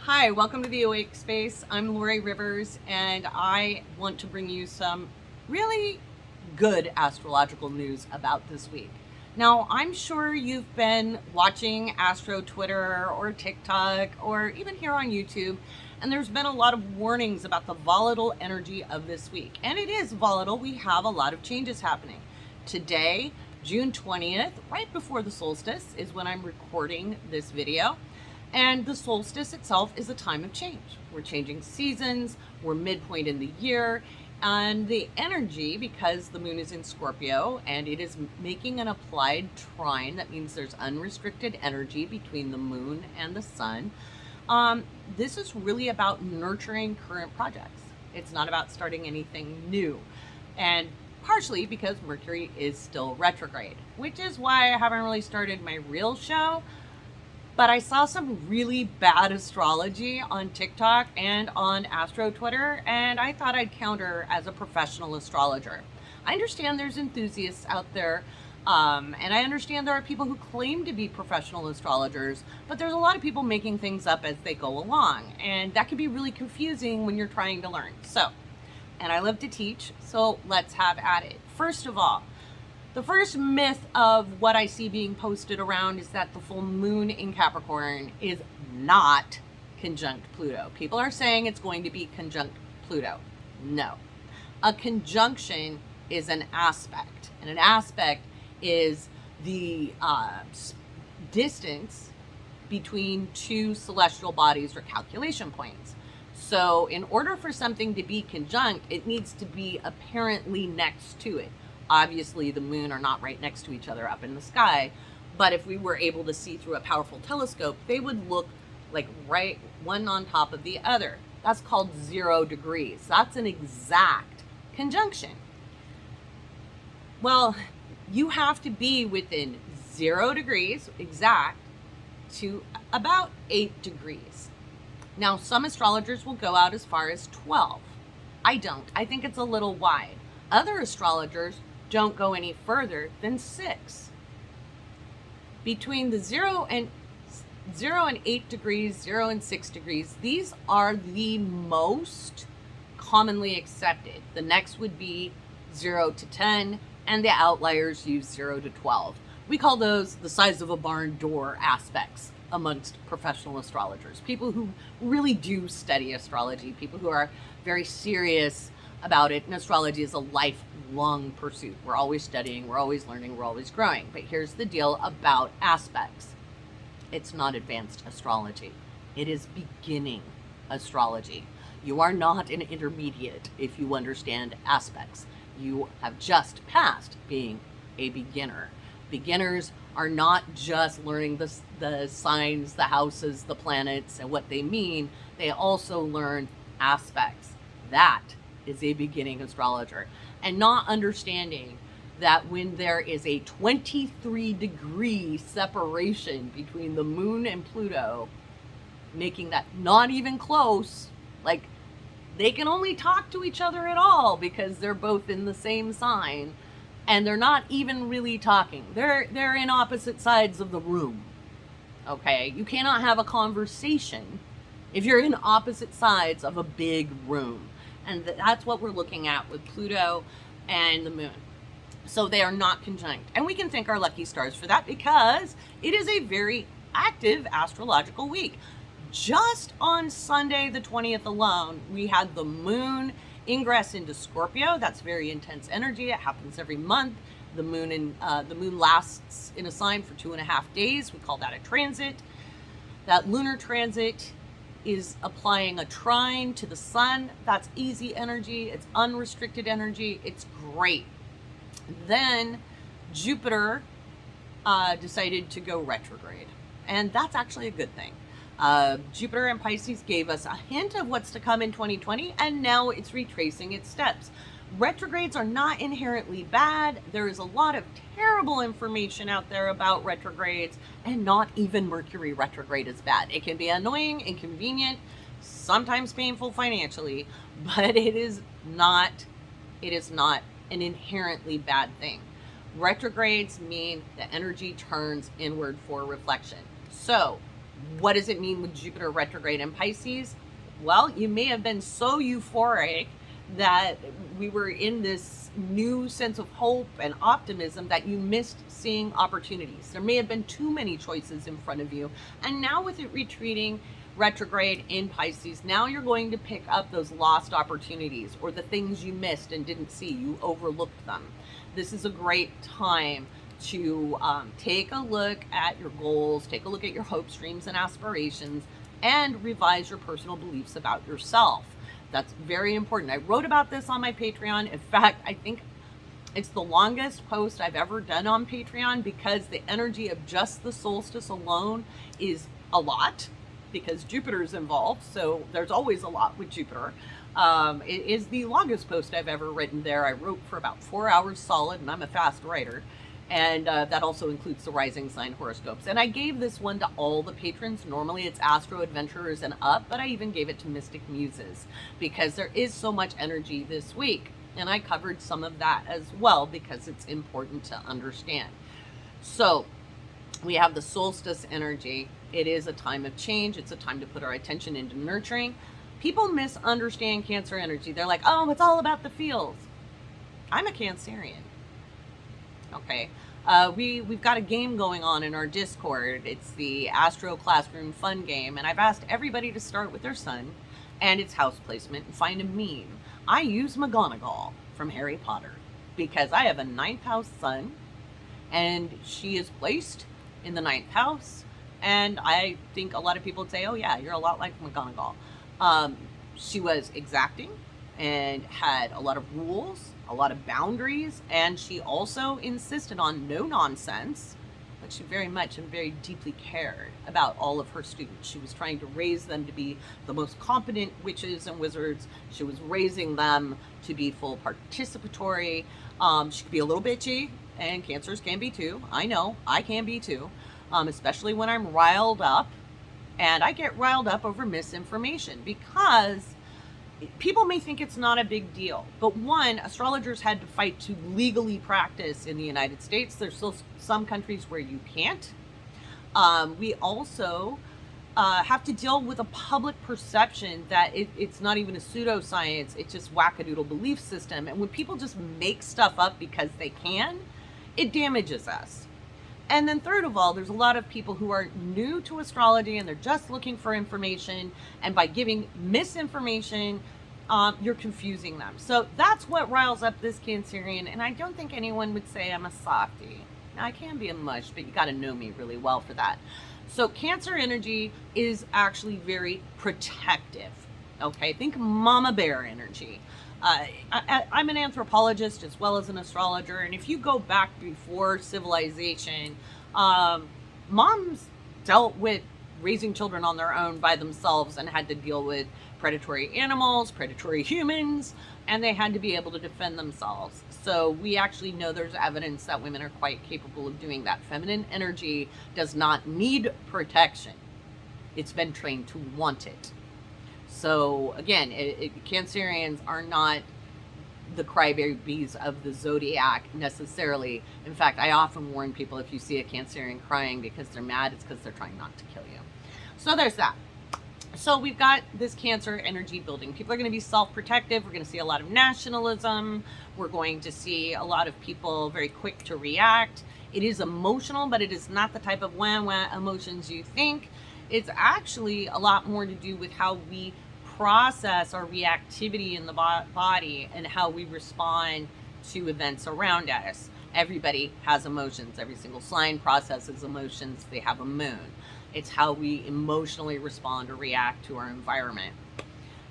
Hi, welcome to the Awake Space. I'm Laurie Rivers, and I want to bring you some really good astrological news about this week. Now, I'm sure you've been watching Astro Twitter or TikTok or even here on YouTube, and there's been a lot of warnings about the volatile energy of this week. And it is volatile. We have a lot of changes happening. Today, June 20th, right before the solstice, is when I'm recording this video. And the solstice itself is a time of change. We're changing seasons, we're midpoint in the year, and the energy, because the moon is in Scorpio and it is making an applied trine, that means there's unrestricted energy between the moon and the sun. This is really about nurturing current projects. It's not about starting anything new. And partially because Mercury is still retrograde, which is why I haven't really started my real show. But I saw some really bad astrology on TikTok and on Astro Twitter, and I thought I'd counter as a professional astrologer. I understand there's enthusiasts out there, and I understand there are people who claim to be professional astrologers, but there's a lot of people making things up as they go along, and that can be really confusing when you're trying to learn. And I love to teach, so let's have at it. First of all, the first myth of what I see being posted around is that the full moon in Capricorn is not conjunct Pluto. People are saying it's going to be conjunct Pluto. No. A conjunction is an aspect, and an aspect is the distance between two celestial bodies or calculation points. So in order for something to be conjunct, it needs to be apparently next to it. Obviously, the moon are not right next to each other up in the sky, but if we were able to see through a powerful telescope, they would look like right one on top of the other. That's called 0 degrees. That's an exact conjunction. Well, you have to be within 0 degrees, exact, to about 8 degrees. Now, some astrologers will go out as far as 12. I don't. I think it's a little wide. Other astrologers don't go any further than 6. Between the 0 and 8 degrees, 0 and 6 degrees, these are the most commonly accepted. The next would be 0 to 10, and the outliers use 0 to 12. We call those the size of a barn door aspects amongst professional astrologers, people who really do study astrology, people who are very serious about it. And astrology is a lifelong pursuit. We're always studying, we're always learning, we're always growing. But here's the deal about aspects. It's not advanced astrology. It is beginning astrology. You are not an intermediate if you understand aspects. You have just passed being a beginner. Beginners are not just learning the signs, the houses, the planets, and what they mean. They also learn aspects. That is a beginning astrologer. And not understanding that when there is a 23-degree separation between the moon and Pluto, making that not even close, like they can only talk to each other at all because they're both in the same sign, and they're not even really talking. They're in opposite sides of the room. Okay? You cannot have a conversation if you're in opposite sides of a big room. And that's what we're looking at with Pluto and the moon. So they are not conjunct. And we can thank our lucky stars for that because it is a very active astrological week. Just on Sunday, the 20th alone, we had the moon ingress into Scorpio. That's very intense energy. It happens every month. The moon lasts in a sign for 2.5 days. We call that a transit. That lunar transit is applying a trine to the sun. That's easy energy. It's unrestricted energy. It's great. Then Jupiter decided to go retrograde, and that's actually a good thing. Jupiter and Pisces gave us a hint of what's to come in 2020, and now it's retracing its steps. Retrogrades are not inherently bad. There is a lot of terrible information out there about retrogrades, and not even Mercury retrograde is bad. It can be annoying, inconvenient, sometimes painful financially, but it is not an inherently bad thing. Retrogrades mean the energy turns inward for reflection. So What does it mean with Jupiter retrograde in Pisces? Well, you may have been so euphoric that we were in this new sense of hope and optimism that you missed seeing opportunities. There may have been too many choices in front of you. And now with it retreating retrograde in Pisces, now you're going to pick up those lost opportunities or the things you missed and didn't see. You overlooked them. This is a great time to take a look at your goals, take a look at your hopes, dreams, and aspirations, and revise your personal beliefs about yourself. That's very important. I wrote about this on my Patreon. In fact, I think it's the longest post I've ever done on Patreon because the energy of just the solstice alone is a lot because Jupiter is involved. So there's always a lot with Jupiter. It is the longest post I've ever written there. I wrote for about 4 hours solid, and I'm a fast writer. And that also includes the rising sign horoscopes. And I gave this one to all the patrons. Normally it's Astro Adventurers and up, but I even gave it to Mystic Muses because there is so much energy this week. And I covered some of that as well because it's important to understand. So we have the solstice energy. It is a time of change. It's a time to put our attention into nurturing. People misunderstand Cancer energy. They're like, oh, it's all about the feels. I'm a Cancerian. Okay, we've got a game going on in our Discord. It's the Astro Classroom Fun Game, and I've asked everybody to start with their sun and its house placement and find a meme. I use McGonagall from Harry Potter because I have a 9th house sun, and she is placed in the 9th house, and I think a lot of people would say, oh yeah, you're a lot like McGonagall. She was exacting and had a lot of rules, a lot of boundaries, and she also insisted on no nonsense, but she very much and very deeply cared about all of her students. She was trying to raise them to be the most competent witches and wizards. She was raising them to be full participatory. She could be a little bitchy, and Cancers can be too. I know, I can be too, especially when I'm riled up, and I get riled up over misinformation because people may think it's not a big deal, but one, astrologers had to fight to legally practice in the United States. There's still some countries where you can't. We also have to deal with a public perception that it's not even a pseudoscience, it's just wackadoodle belief system. And when people just make stuff up because they can, it damages us. And then third of all, there's a lot of people who are new to astrology and they're just looking for information. And by giving misinformation, you're confusing them. So that's what riles up this Cancerian. And I don't think anyone would say I'm a softie. Now, I can be a mush, but you got to know me really well for that. So Cancer energy is actually very protective. Okay, think mama bear energy. I'm an anthropologist as well as an astrologer, and if you go back before civilization, moms dealt with raising children on their own by themselves and had to deal with predatory animals, predatory humans, and they had to be able to defend themselves. So we actually know there's evidence that women are quite capable of doing that. Feminine energy does not need protection. It's been trained to want it. So again, Cancerians are not the crybabies of the zodiac necessarily. In fact, I often warn people if you see a Cancerian crying because they're mad, it's because they're trying not to kill you. So there's that. So we've got this Cancer energy building. People are going to be self-protective. We're going to see a lot of nationalism. We're going to see a lot of people very quick to react. It is emotional, but it is not the type of wah-wah emotions you think. It's actually a lot more to do with how we process our reactivity in the body and how we respond to events around us. Everybody has emotions. Every single sign processes emotions. They have a moon. It's how we emotionally respond or react to our environment.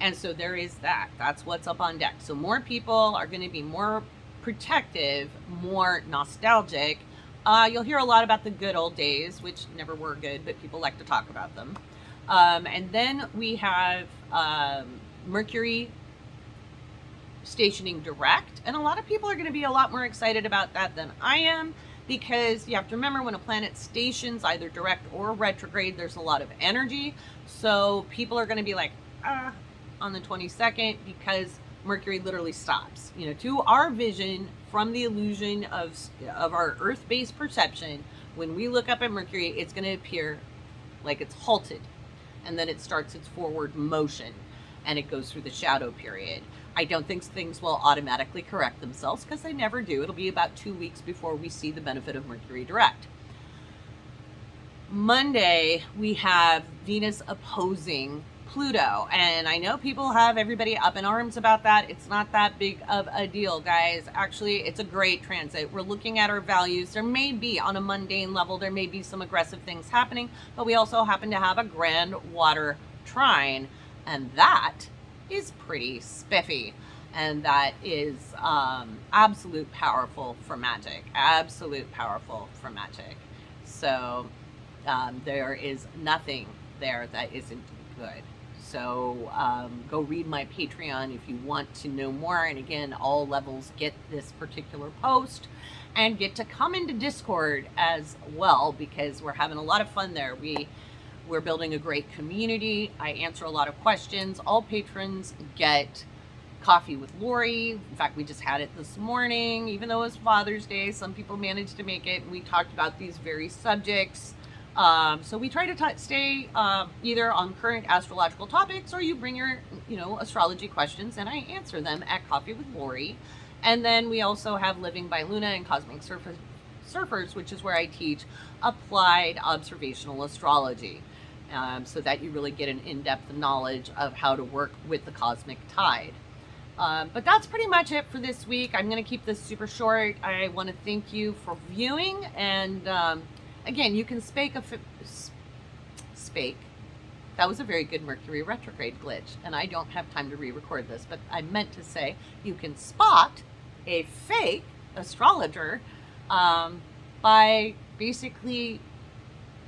And so there is that. That's what's up on deck. So more people are going to be more protective, more nostalgic. You'll hear a lot about the good old days, which never were good, but people like to talk about them. And then we have Mercury stationing direct. And a lot of people are going to be a lot more excited about that than I am, because you have to remember when a planet stations either direct or retrograde, there's a lot of energy. So people are going to be like, on the 22nd, because Mercury literally stops. You know, to our vision from the illusion of our Earth-based perception, when we look up at Mercury, it's going to appear like it's halted, and then it starts its forward motion, and it goes through the shadow period. I don't think things will automatically correct themselves, because they never do. It'll be about 2 weeks before we see the benefit of Mercury direct. Monday, we have Venus opposing Pluto, and I know people have everybody up in arms about that. It's not that big of a deal, guys. Actually, it's a great transit. We're looking at our values. There may be, on a mundane level, there may be some aggressive things happening, but we also happen to have a grand water trine, and that is pretty spiffy. And that is absolute powerful for magic. Absolute powerful for magic. So there is nothing there that isn't good. So go read my Patreon if you want to know more. And again, all levels get this particular post and get to come into Discord as well, because we're having a lot of fun there. We're building a great community. I answer a lot of questions. All patrons get coffee with Laurie. In fact, we just had it this morning. Even though it was Father's Day, some people managed to make it. And we talked about these very subjects. So we try to stay either on current astrological topics, or you bring your, astrology questions and I answer them at Coffee with Laurie. And then we also have Living by Luna and Cosmic Surfers, which is where I teach applied observational astrology, so that you really get an in-depth knowledge of how to work with the cosmic tide. But that's pretty much it for this week. I'm going to keep this super short. I want to thank you for viewing, and again, you can spake. That was a very good Mercury retrograde glitch, and I don't have time to re-record this, but I meant to say you can spot a fake astrologer by basically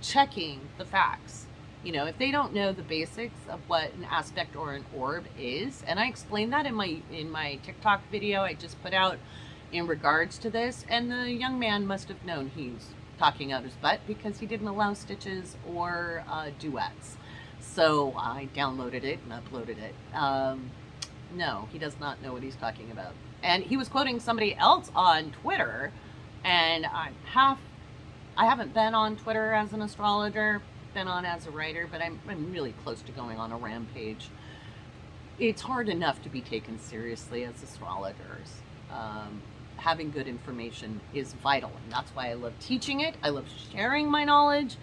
checking the facts. If they don't know the basics of what an aspect or an orb is, and I explained that in my TikTok video I just put out in regards to this, and the young man must have known he's talking out his butt, because he didn't allow stitches or duets. So I downloaded it and uploaded it. No, he does not know what he's talking about. And he was quoting somebody else on Twitter, and I haven't been on Twitter as an astrologer, been on as a writer, but I'm really close to going on a rampage. It's hard enough to be taken seriously as astrologers. Having good information is vital, and that's why I love teaching it. I love sharing my knowledge.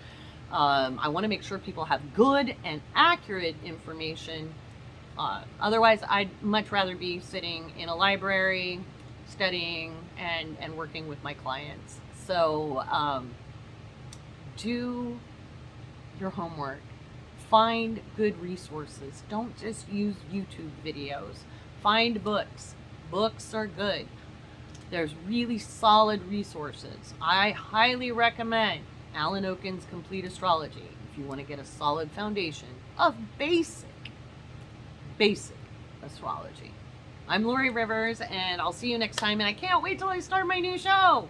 I want to make sure people have good and accurate information. Otherwise, I'd much rather be sitting in a library, studying, and working with my clients. So do your homework. Find good resources. Don't just use YouTube videos. Find books. Books are good. There's really solid resources. I highly recommend Alan Oken's Complete Astrology if you want to get a solid foundation of basic astrology. I'm Laurie Rivers, and I'll see you next time, and I can't wait till I start my new show.